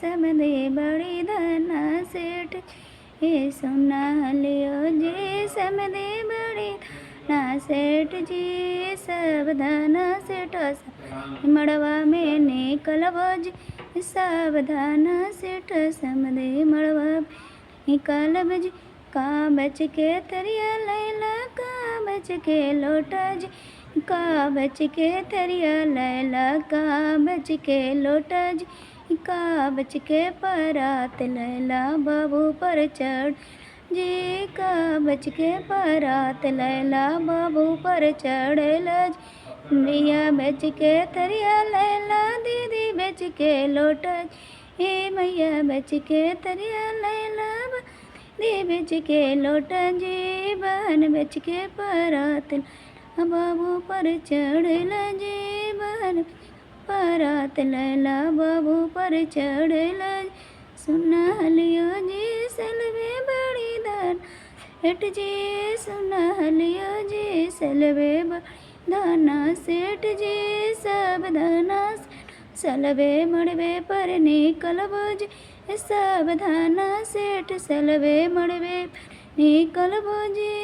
समदे बड़ी धना सेठ जी सुना लियो जी समदे बड़ी ना सेठ जी सब धना सेठ मड़वा में निकलबो जी सावधान सेठ समदे मड़वा में निकलब जी का बच के तरिया लैला का बच के लोटा जी का बच के तरिया लैला का बच के लोटा जी का बच के परात लैला बाबू पर चढ़ जी का बच के परात लैला बाबू पर चढ़ेला जी मैया बच के तरिया लैला दीदी बच के लोटा हे मैया बच के तरिया लैला दी बच के लोटा जी बहन बच के परात बाबू पर चढ़ेला जी बहन परात लैला बाबू पर चढ़ेला सुना लियो जी सलवे बड़ी दान सेठ जी सुना लियो जी सलवे दाना सेठ जी सब दाना सलवे मड़वे पर निकलबो जी सावधाना सेठ सलवे मड़वे पर निकलबो जी।